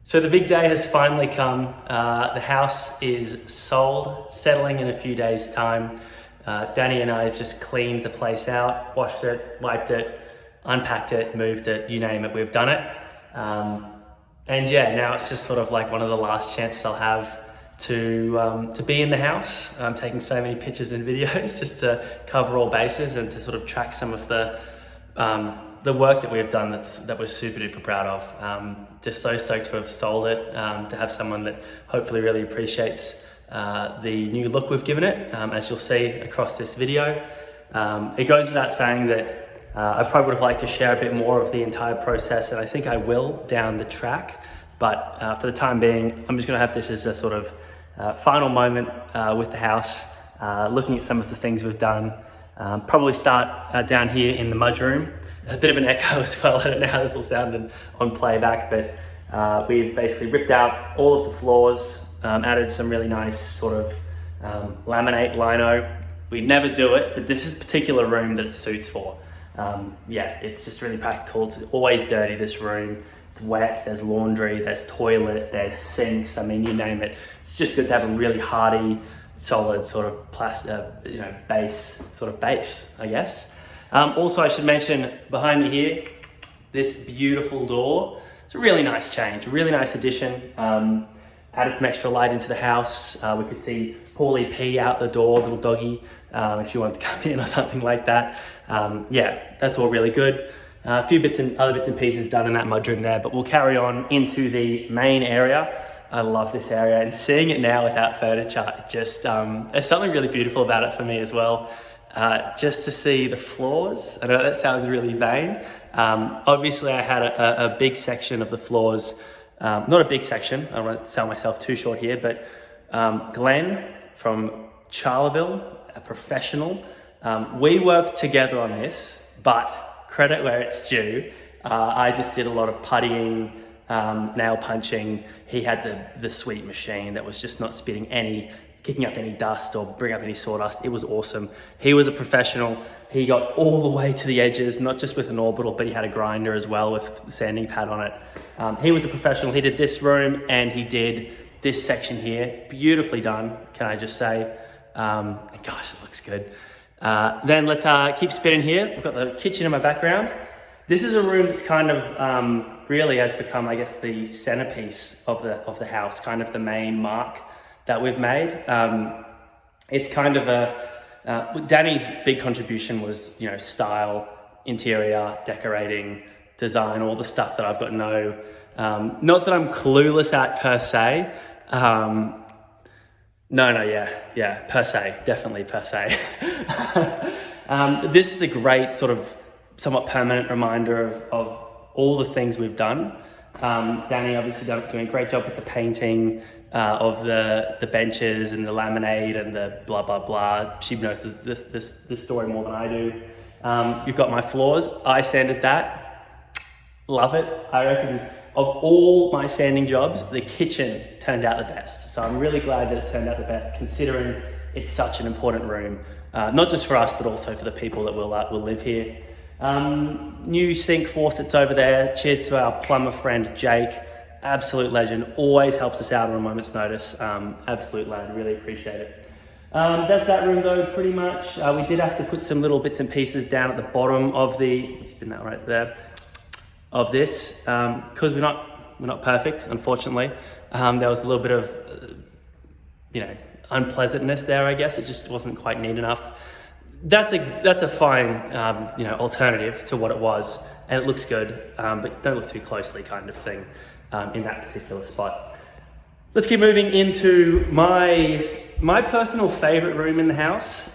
So the big day has finally come. The house is sold, settling in a few days' time. Dani and I have just cleaned the place out, washed it, wiped it, unpacked it, moved it, you name it, we've done it. And yeah, now it's just sort of like one of the last chances I'll have to be in the house. I'm taking so many pictures and videos just to cover all bases and to sort of track some of the work that we've done that we're super duper proud of. Just so stoked to have sold it, to have someone that hopefully really appreciates the new look we've given it, as you'll see across this video. It goes without saying that I probably would have liked to share a bit more of the entire process, and I think I will down the track, but for the time being, I'm just gonna have this as a sort of final moment with the house, looking at some of the things we've done. Probably start down here in the mudroom. A bit of an echo as well, I don't know how this will sound on playback, but we've basically ripped out all of the floors, added some really nice sort of laminate lino. We never do it, but this is a particular room that it suits for. Yeah, it's just really practical. It's always dirty, this room. It's wet, there's laundry, there's toilet, there's sinks, I mean, you name it. It's just good to have a really hardy, solid sort of base, I guess. Also, I should mention behind me here, this beautiful door. It's a really nice change, a really nice addition. Added some extra light into the house. We could see Paulie pee out the door, little doggy, if you wanted to come in or something like that. Yeah, that's all really good. A few other bits and pieces done in that mudroom there, but we'll carry on into the main area. I love this area, and seeing it now without furniture, it just, there's something really beautiful about it for me as well. Just to see the floors. I know that sounds really vain. Obviously I had a big section of the floors, not a big section, I don't want to sell myself too short here, but Glenn from Charleville, a professional, we worked together on this, but credit where it's due. I just did a lot of puttying, nail punching. He had the sweet machine that was just not kicking up any dust or bring up any sawdust. It was awesome. He was a professional. He got all the way to the edges, not just with an orbital, but he had a grinder as well with the sanding pad on it. He was a professional. He did this room and he did this section here. Beautifully done, can I just say. And gosh, it looks good. Then let's keep spinning here. We've got the kitchen in my background. This is a room that's kind of really has become, I guess, the centerpiece of the house, kind of the main mark that we've made. It's kind of Dani's big contribution was, style, interior, decorating, design, all the stuff that I've got not that I'm clueless at per se. Per se, definitely per se. This is a great sort of somewhat permanent reminder of all the things we've done. Dani obviously doing a great job with the painting of the benches and the laminate and the blah, blah, blah. She knows this story more than I do. You've got my floors. I sanded that. Love it. I reckon of all my sanding jobs, the kitchen turned out the best. So I'm really glad that it turned out the best, considering it's such an important room, not just for us, but also for the people that will live here. New sink faucets over there. Cheers to our plumber friend, Jake. Absolute legend, always helps us out on a moment's notice. Absolute lad, really appreciate it. That's that room though, pretty much. We did have to put some little bits and pieces down at the bottom of spin that right there, of this, because we're not perfect, unfortunately. There was a little bit of, unpleasantness there, I guess. It just wasn't quite neat enough. That's a fine, alternative to what it was, and it looks good, but don't look too closely, kind of thing, in that particular spot. Let's keep moving into my personal favorite room in the house,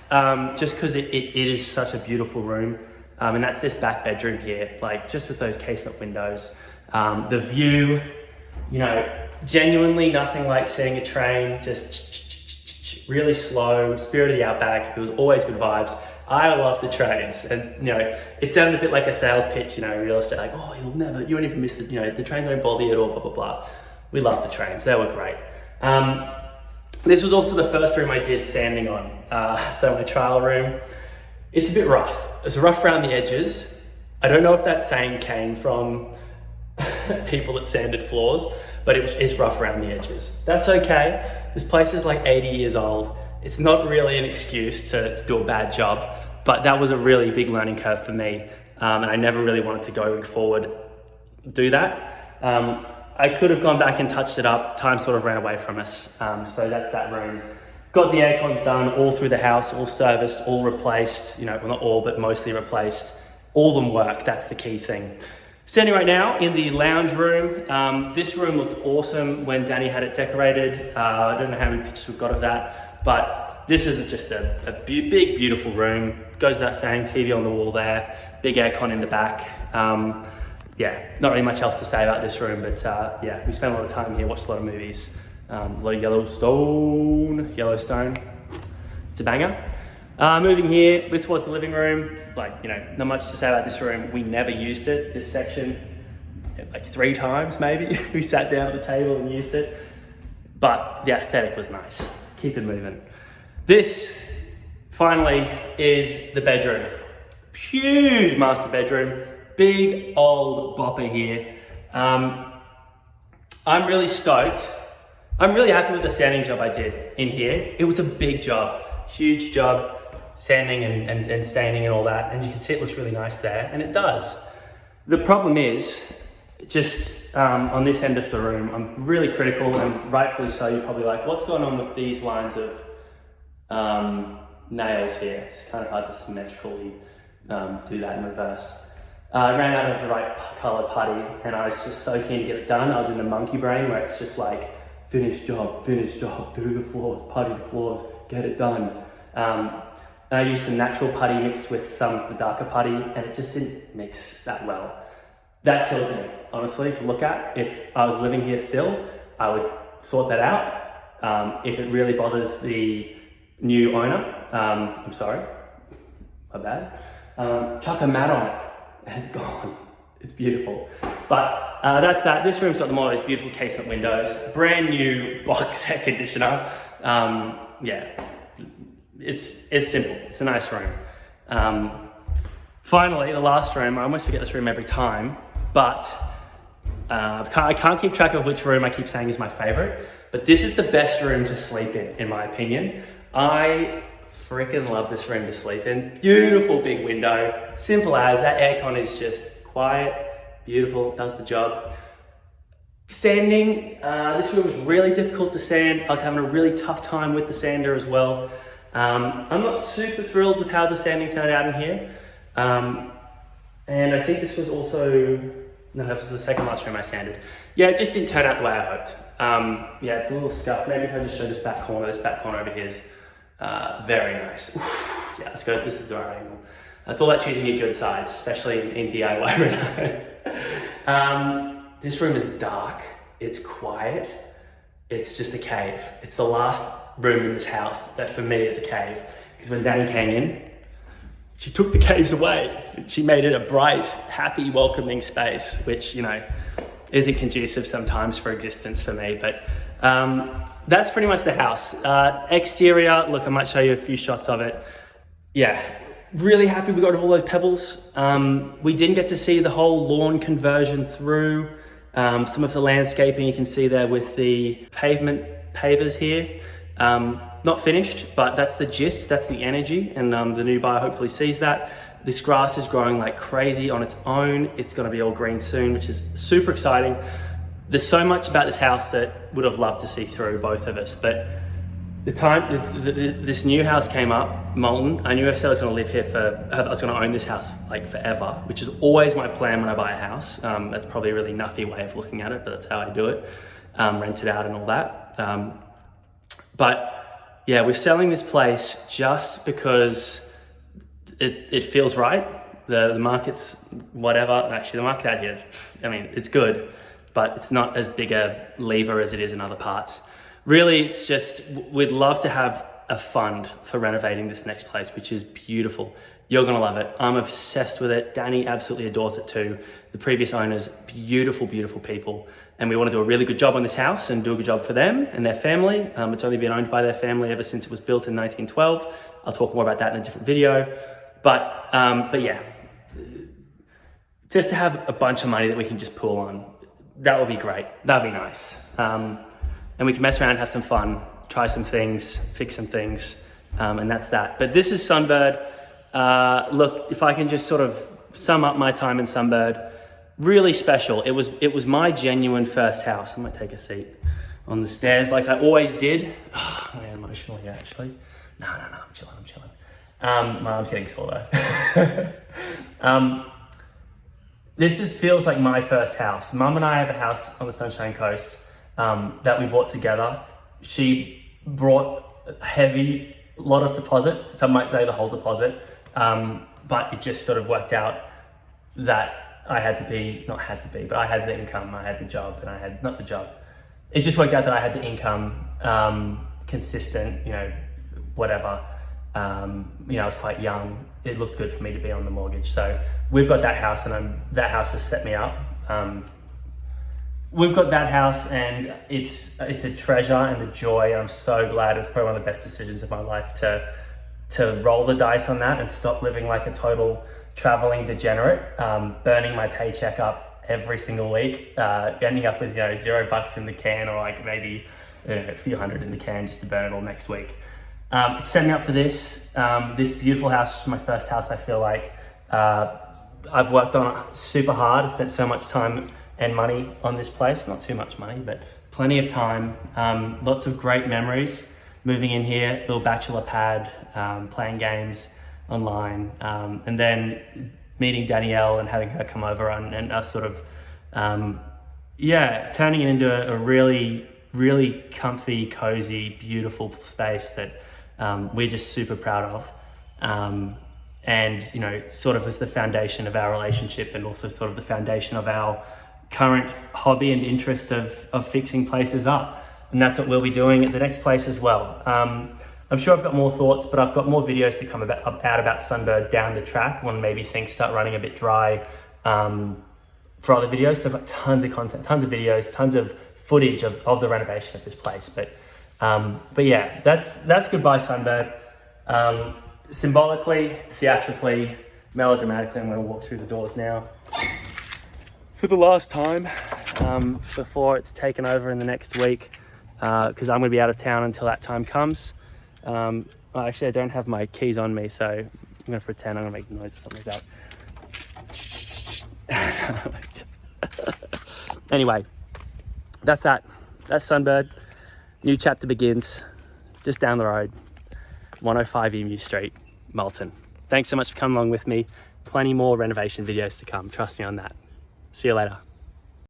just because it is such a beautiful room, and that's this back bedroom here, like just with those casement windows. The view, genuinely nothing like seeing a train, just really slow, spirit of the outback. It was always good vibes. I love the trains, and it sounded a bit like a sales pitch, in real estate, like, oh, you won't even miss the trains won't bother you at all, blah, blah, blah. We love the trains, they were great. This was also the first room I did sanding on, so my trial room. It's a bit rough. It's rough around the edges. I don't know if that saying came from people that sanded floors, but it's rough around the edges. That's okay. This place is like 80 years old. It's not really an excuse to do a bad job, but that was a really big learning curve for me. And I never really wanted to going forward do that. I could have gone back and touched it up. Time sort of ran away from us. So that's that room. Got the air cons done all through the house, all serviced, all replaced, well, not all, but mostly replaced. All of them work, that's the key thing. Standing right now in the lounge room. This room looked awesome when Dani had it decorated. I don't know how many pictures we've got of that, but this is just a big, beautiful room. Goes without saying, TV on the wall there, big aircon in the back. Yeah, not really much else to say about this room, but yeah, we spent a lot of time here, watched a lot of movies. A lot of Yellowstone. It's a banger. Moving here, this was the living room. Like, not much to say about this room. We never used it, this section, like 3 times maybe. We sat down at the table and used it, but the aesthetic was nice. Keep it moving. This, finally, is the bedroom. Huge master bedroom, big old bopper here. I'm really stoked. I'm really happy with the sanding job I did in here. It was a big job, huge job, sanding and staining and all that. And you can see it looks really nice there, and it does. The problem is, just on this end of the room, I'm really critical, and rightfully so. You're probably like, what's going on with these lines of nails here? It's kind of hard to symmetrically do that in reverse. I ran out of the right color putty, and I was just so keen to get it done. I was in the monkey brain where it's just like, finish job, do the floors, putty the floors, get it done. And I used some natural putty mixed with some of the darker putty, and it just didn't mix that well. That kills me, honestly, to look at. If I was living here still, I would sort that out. If it really bothers the new owner, I'm sorry, my bad. Chuck a mat on it, and it's gone. It's beautiful. But that's that. This room's got all those beautiful casement windows, brand new box air conditioner. Yeah, it's simple. It's a nice room. Finally, the last room. I almost forget this room every time, but I can't keep track of which room I keep saying is my favorite. But this is the best room to sleep in my opinion. I freaking love this room to sleep in. Beautiful big window, simple as. That aircon is just quiet, beautiful, does the job. Sanding, this room was really difficult to sand. I was having a really tough time with the sander as well. I'm not super thrilled with how the sanding turned out in here. And I think this was also, no, that was the second last room I sanded. Yeah, it just didn't turn out the way I hoped. Yeah, it's a little scuffed. Maybe if I just show this back corner over here is very nice. Oof, yeah, let's go, this is the right angle. It's all about choosing your good sides, especially in DIY reno. This room is dark, it's quiet, it's just a cave. It's the last room in this house that for me is a cave. Because when Dani came in, she took the caves away. She made it a bright, happy, welcoming space, which, isn't conducive sometimes for existence for me. But that's pretty much the house. Exterior, look, I might show you a few shots of it. Yeah, really happy we got all those pebbles. We didn't get to see the whole lawn conversion through. Some of the landscaping you can see there with the pavement pavers here. Not finished, but that's the gist, that's the energy, and the new buyer hopefully sees that. This grass is growing like crazy on its own. It's gonna be all green soon, which is super exciting. There's so much about this house that would have loved to see through, both of us, but this new house came up, Molten. I knew I said I was gonna live here I was gonna own this house like forever, which is always my plan when I buy a house. That's probably a really nuffy way of looking at it, but that's how I do it. Rent it out and all that. But yeah, we're selling this place just because it feels right. The market's whatever. Actually, the market out here, I mean, it's good, but it's not as big a lever as it is in other parts. Really, it's just, we'd love to have a fund for renovating this next place, which is beautiful. You're gonna love it. I'm obsessed with it. Dani absolutely adores it too. The previous owners, beautiful, beautiful people. And we wanna do a really good job on this house and do a good job for them and their family. It's only been owned by their family ever since it was built in 1912. I'll talk more about that in a different video. But yeah, just to have a bunch of money that we can just pool on. That would be great. That'd be nice. And we can mess around, have some fun, try some things, fix some things, and that's that. But this is Sunbird. Look, if I can just sort of sum up my time in Sunbird, really special. It was my genuine first house. I might take a seat on the stairs like I always did. Oh, I'm emotional here, actually. No, I'm chilling. My arm's getting sore though. This feels like my first house. Mum and I have a house on the Sunshine Coast that we bought together. She brought a heavy lot of deposit, some might say the whole deposit, but it just sort of worked out that I had the income, I had the job, and I had, not the job. It just worked out that I had the income, consistent, whatever. I was quite young. It looked good for me to be on the mortgage. So we've got that house, and that house has set me up. We've got that house, and it's a treasure and a joy. I'm so glad. It was probably one of the best decisions of my life to roll the dice on that and stop living like a total traveling degenerate, burning my paycheck up every single week, ending up with $0 in the can, or like maybe a few hundred in the can just to burn it all next week. It's set me up for this beautiful house, which is my first house. I feel like I've worked on it super hard. I've spent so much time and money on this place. Not too much money, but plenty of time. Lots of great memories. Moving in here, little bachelor pad, playing games online, and then meeting Danielle and having her come over and us sort of, turning it into a really, really comfy, cozy, beautiful space that we're just super proud of. And, sort of as the foundation of our relationship, and also sort of the foundation of our current hobby and interest of fixing places up. And that's what we'll be doing at the next place as well. I'm sure I've got more thoughts, but I've got more videos to come out about Sunbird down the track when maybe things start running a bit dry for other videos. So I've got tons of content, tons of videos, tons of footage of the renovation of this place. But yeah, that's goodbye Sunbird. Symbolically, theatrically, melodramatically, I'm going to walk through the doors now for the last time before it's taken over in the next week, because I'm going to be out of town until that time comes. Actually, I don't have my keys on me, so I'm going to pretend I'm going to make noise or something like that. Anyway, that's that. That's Sunbird. New chapter begins just down the road, 105 Emu Street, Malton. Thanks so much for coming along with me. Plenty more renovation videos to come. Trust me on that. See you later.